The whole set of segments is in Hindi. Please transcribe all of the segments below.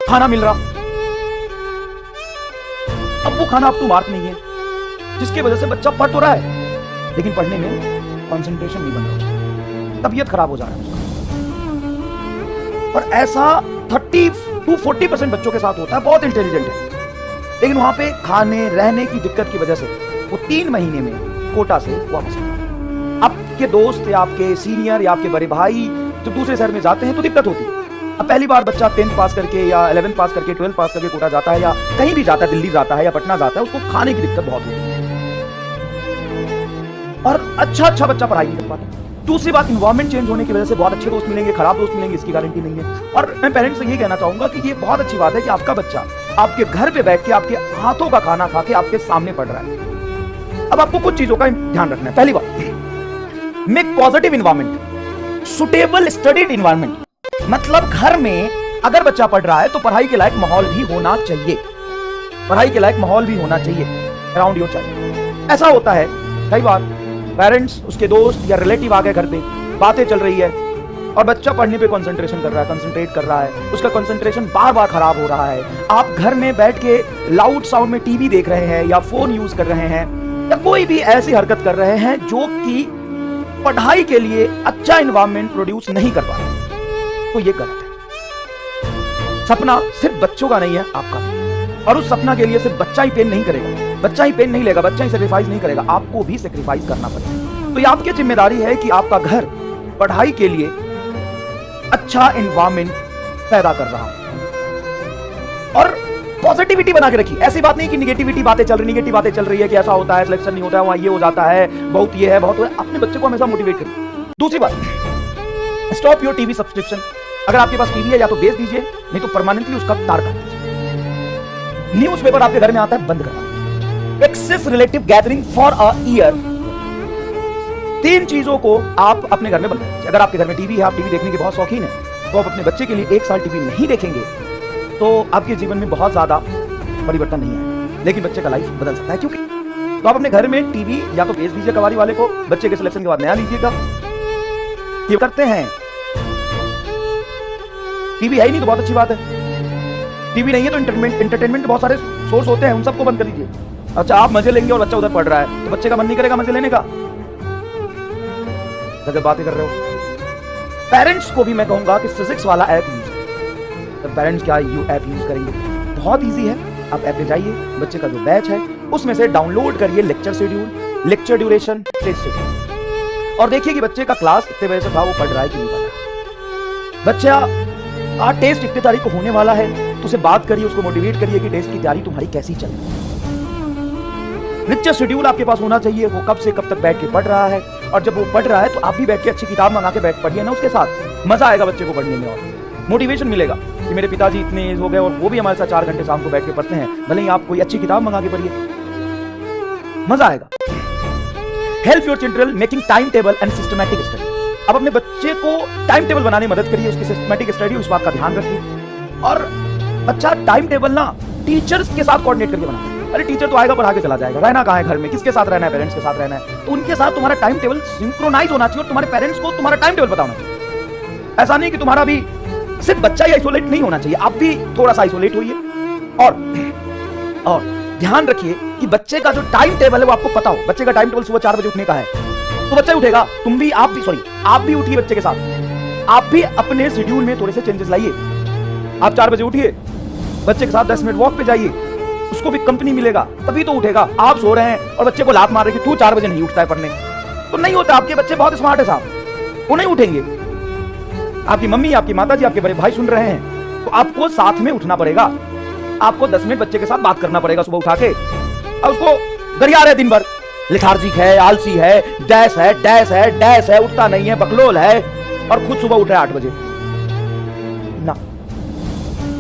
खाना मिल रहा, अब वो खाना अप टू मार्क नहीं है, जिसकी वजह से बच्चा पढ़ तो रहा है लेकिन पढ़ने में कंसंट्रेशन नहीं बन रहा उसका, तबीयत खराब हो जा रहा है उसका। और ऐसा 30 to 40% बच्चों के साथ होता है, बहुत इंटेलिजेंट है लेकिन वहां पे खाने रहने की दिक्कत की वजह से वो 3 महीने में कोटा से वापस आता है। आपके दोस्त या आपके सीनियर या आपके बड़े भाई जो दूसरे शहर में जाते हैं तो दिक्कत होती है। अब पहली बार बच्चा 10th पास करके या 11th पास करके 12th पास करके कोटा जाता है या कहीं भी जाता है, दिल्ली जाता है या पटना जाता है, उसको खाने की दिक्कत बहुत होती है और अच्छा बच्चा पढ़ाई नहीं कर पाता। दूसरी बात, इन्वायरमेंट चेंज होने की वजह से बहुत अच्छे दोस्त मिलेंगे, खराब दोस्त मिलेंगे, इसकी गारंटी नहीं है। और मैं पेरेंट्स से ये कहना चाहूंगा कि ये बहुत अच्छी बात है कि आपका बच्चा आपके घर पे बैठ के आपके हाथों का खाना खा के आपके सामने पढ़ रहा है। अब आपको कुछ चीजों का ध्यान रखना है। पहली बात, make positive environment, suitable studied environment, मतलब घर में अगर बच्चा पढ़ रहा है तो पढ़ाई के लायक माहौल भी होना चाहिए, पढ़ाई के लायक माहौल भी होना चाहिए अराउंड योर चाइल्ड। ऐसा होता है कई बार पेरेंट्स, उसके दोस्त या रिलेटिव आ गए घर पे, बातें चल रही है और बच्चा पढ़ने पे कंसंट्रेट कर रहा है, उसका कंसंट्रेशन बार बार खराब हो रहा है। आप घर में बैठ के लाउड साउंड में टीवी देख रहे हैं या फोन यूज कर रहे हैं या कोई भी ऐसी हरकत कर रहे हैं जो कि पढ़ाई के लिए अच्छा एनवायरनमेंट प्रोड्यूस नहीं कर पा रहे, तो ये गलत है। सपना सिर्फ बच्चों का नहीं है, आपका भी। और उस सपना के लिए सिर्फ बच्चा ही पेन नहीं करेगा, बच्चा ही पेन नहीं लेगा, बच्चा ही सेक्रीफाइस नहीं करेगा, आपको भी सेक्रीफाइस करना पड़ेगा। तो ये आपकी जिम्मेदारी है कि आपका घर पढ़ाई के लिए अच्छा एनवायरनमेंट पैदा कर रहा हो और पॉजिटिविटी बना के रखिए। ऐसी बात नहीं कि निगेटिव बातें चल रही है कि ऐसा होता है, सिलेक्शन नहीं होता है, वहां ये हो जाता है, बहुत ये है, बहुत है। अपने बच्चे को हमेशा मोटिवेट करिए। दूसरी बात, स्टॉप योर टीवी सब्सक्रिप्शन। अगर आपके पास टीवी है या तो बेच दीजिए, नहीं तो परमानेंटली उसका तार काट दीजिए। न्यूज़पेपर आपके घर में आता है, बंद करना। Excess relative gathering for a year, 3 चीजों को आप अपने घर में बंद करिए। अगर आपके घर में टीवी है, आप टीवी देखने के बहुत शौकीन है, तो आप अपने बच्चे के लिए 1 साल टीवी नहीं देखेंगे तो आपके जीवन में बहुत ज्यादा परिवर्तन नहीं आएगा, लेकिन बच्चे का लाइफ बदल सकता है। क्योंकि तो आप अपने घर में टीवी या तो बेच दीजिए कबाड़ी वाले को, बच्चे के सिलेक्शन के बाद नया लीजिएगा। ये करते हैं। टीवी है ही नहीं तो बहुत अच्छी बात है, टीवी नहीं है तो एंटरटेनमेंट के बहुत सारे सोर्स होते हैं, उन सबको बंद कर दीजिए। अच्छा, आप मजे लेंगे और बच्चा उधर पढ़ रहा है तो बच्चे का मन नहीं करेगा मजे लेने का। जब बातें कर रहे हो, पेरेंट्स को भी मैं कहूंगा कि फिजिक्स वाला ऐप यूज करें। तो पेरेंट्स क्या ऐप यूज करेंगे, बहुत इजी है। आप ऐप पे जाइए, बच्चे का जो बैच है उसमें से डाउनलोड करिए lecture schedule, lecture duration, test schedule, और देखिए कि बच्चे का क्लास इतने बजे से था, वो पढ़ रहा है कि नहीं पढ़ रहा। बच्चा टेस्ट इतनी तारीख को होने वाला है तो उसे बात करिए, उसको मोटिवेट करिए कि टेस्ट की तैयारी तुम्हारी कैसी चल रही है। लेक्चर शेड्यूल आपके पास होना चाहिए, वो कब से कब तक बैठ के पढ़ रहा है, और जब वो पढ़ रहा है तो आप भी बैठ के अच्छी किताब मंगा के बैठ पढ़िए ना उसके साथ। मजा आएगा बच्चे को पढ़ने में और मोटिवेशन मिलेगा कि मेरे पिताजी इतने एज हो गए और वो भी हमारे साथ 4 घंटे शाम को बैठ के पढ़ते हैं, भले ही आप कोई अच्छी किताब मंगा के पढ़िए, मजा आएगा। Help your children making time table and systematic study. अब अपने बच्चे को टाइम टेबल बनाने में मदद करिए, उसकी सिस्टमैटिक स्टडी, उस बात का ध्यान रखिए। और अच्छा टाइम टेबल ना टीचर्स के साथ कोऑर्डिनेट करके बनाता है। अरे टीचर तो आएगा पढ़ा के चला जाएगा, रहना कहाँ है घर में, किसके साथ रहना है, पेरेंट्स के साथ रहना है, तो उनके साथ तुम्हारा टाइम टेबल सिंक्रोनाइज होना चाहिए और तुम्हारे पेरेंट्स को तुम्हारा टाइम टेबल पता होना चाहिए। ऐसा नहीं कि तुम्हारा भी सिर्फ बच्चा ही आइसोलेट नहीं होना चाहिए, आप भी थोड़ा सा आइसोलेट होइए। और ध्यान रखिए कि बच्चे का जो टाइम टेबल है वो आपको पता हो। बच्चे का टाइम टेबल सुबह 4 बजे उठने का है तो बच्चा उठेगा, आप भी उठिए बच्चे के साथ, आप भी अपने शेड्यूल में थोड़े से चेंजेस लाइए। आप 4 बजे उठिए, बच्चे के साथ 10 मिनट वॉक पे जाइए, उसको भी कंपनी मिलेगा तभी तो उठेगा। आप सो रहे हैं और बच्चे को लात मार रहे कि तू 4 बजे नहीं उठता है पढ़ने, तो नहीं होता। आपके बच्चे बहुत स्मार्ट है साहब, वो नहीं उठेंगे। आपकी मम्मी, आपकी माताजी, आपके बड़े भाई सुन रहे हैं तो आपको साथ में उठना पड़ेगा। आपको 10 मिनट बच्चे के साथ बात करना पड़ेगा सुबह उठा के। अब उसको गरिया रहे दिन भर, लेथार्जिक है, आलसी है, डैश है, उठता नहीं है, बकलोल है, और खुद सुबह उठ रहा है 8 बजे ना।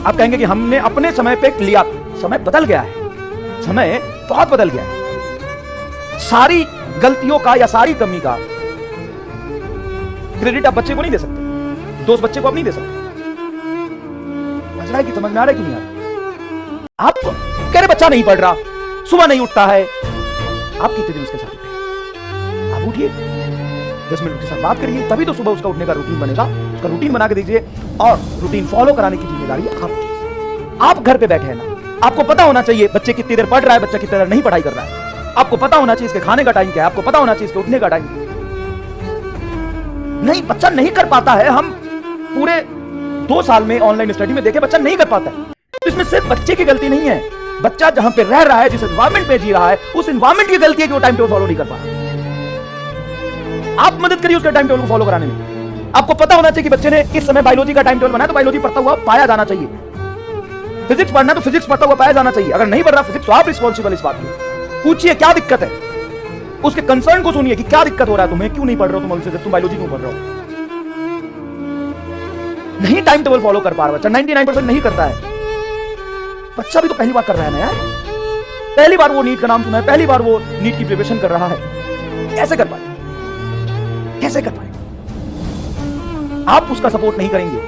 आप कहेंगे कि हमने अपने समय पे लिया। समय बदल गया है, समय बहुत बदल गया है। सारी गलतियों का या सारी कमी का क्रेडिट आप बच्चे को नहीं दे सकते, दोस्त बच्चे को आप नहीं दे सकते। समझ में आ रहा है कि नहीं आ रहा? आप कह रहे बच्चा नहीं पढ़ रहा, सुबह नहीं उठता है, आप कितने दिन उसके साथ उठे? आप उठिए, 10 मिनट उसके साथ बात करिए, तभी तो सुबह उसका उठने का रूटीन बनेगा। उसका रूटीन बना के दीजिए और रूटीन फॉलो कराने की जिम्मेदारी आपकी। आप घर पे बैठे हैं ना, आपको पता होना चाहिए बच्चे कितनी देर पढ़ रहा है, बच्चा कितनी देर नहीं पढ़ाई कर रहा है, आपको पता होना चाहिए इसके खाने का टाइम क्या है, आपको पता होना चाहिए इसके उठने का टाइम। नहीं, बच्चा नहीं कर पाता है। हम पूरे 2 साल में ऑनलाइन स्टडी में देखे बच्चा नहीं कर पाता है। तो इसमें सिर्फ बच्चे की गलती नहीं है, बच्चा जहां पे रह रहा है, जिस एनवायरमेंट में जी रहा है, उस एनवायरमेंट की गलती है कि वो टाइम टेबल फॉलो नहीं कर पा रहा। आप मदद करिए उसके टाइम टेबल को फॉलो कराने में। आपको पता होना चाहिए कि बच्चे ने इस समय बायोलॉजी का टाइम टेबल बनाया तो बायोलॉजी पढ़ता हुआ पाया जाना चाहिए। फिजिक्स पढ़ना तो फिजिक्स पढ़ता हुआ पाया जाना चाहिए। अगर नहीं पढ़ रहा फिजिक्स तो आप रिस्पॉन्सिबल इस बात की। पूछिए क्या दिक्कत है, उसके कंसर्न को सुनिए कि क्या दिक्कत हो रहा है तुम्हें, क्यों नहीं पढ़ रहे हो तुम फिजिक्स, तुम बायोलॉजी क्यों पढ़ रहे हो। नहीं टाइम टेबल फॉलो कर पा रहा बच्चा, 99% नहीं करता है। बच्चा भी तो पहली बार कर रहा है ना यार, पहली बार वो नीट का नाम सुना है, पहली बार वो नीट की प्रिपरेशन कर रहा है। कैसे कर पाए, कैसे कर पाए। आप उसका सपोर्ट नहीं करेंगे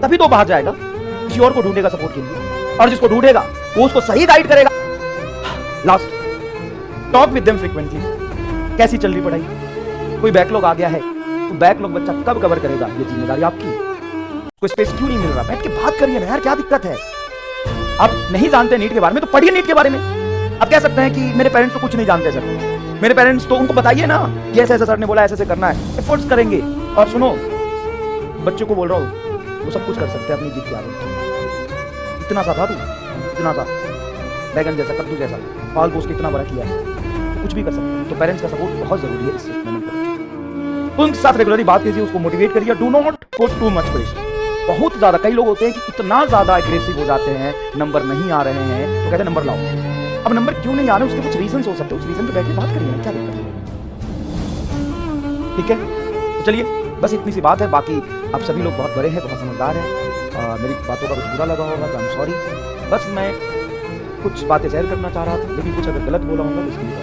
तभी तो बाहर जाएगा, किसी और को ढूंढेगा सपोर्ट के लिए, और जिसको ढूंढेगा वो उसको सही गाइड करेगा। Last, talk with them frequently. कैसी चल रही पढ़ाई, कोई बैकलॉग आ गया है तो बैकलॉग बच्चा कब कवर करेगा, ये जिम्मेदारी आपकी। कोई स्पेस क्यों नहीं मिल रहा, बैठ के बात करिए ना यार, क्या दिक्कत है। आप नहीं जानते नीट के बारे में तो पढ़िए नीट के बारे में। आप कह सकते हैं कि मेरे पेरेंट्स तो कुछ नहीं जानते सर, मेरे पेरेंट्स तो, उनको बताइए ना कि ऐसे ऐसे सर ने बोला ऐसे ऐसे करना है, एफर्ट्स करेंगे। और सुनो, बच्चों को बोल रहा हूं वो सब कुछ कर सकते हैं अपनी जीत के आगे। इतना सा था तू, इतना सा बैगन जैसा, कद्दू जैसा, पाल पोस के इतना बड़ा किया है, तो कुछ भी कर सकते हैं। तो पेरेंट्स का सपोर्ट बहुत जरूरी है इस मोमेंट पर। तो उनके साथ रेगुलरली बात कीजिए, उसको मोटिवेट करिए। Do not put too much pressure. बहुत ज्यादा, कई लोग होते हैं कि इतना ज्यादा एग्रेसिव हो जाते हैं, नंबर नहीं आ रहे हैं तो कहते हैं नंबर लाओ। अब नंबर क्यों नहीं आ रहे, उसके कुछ रीजंस हो सकते हैं, उस रीजन पे बैठ के बात करिए ना, क्या दिक्कत है। ठीक है, तो चलिए बस इतनी सी बात है। बाकी आप सभी लोग बहुत बड़े हैं, बहुत समझदार हैं। मेरी बातों का कुछ बुरा लगा होगा तो आई एम सॉरी। बस मैं कुछ बातें शेयर करना चाह रहा था, लेकिन कुछ अगर गलत बोला होगा तो इसके लिए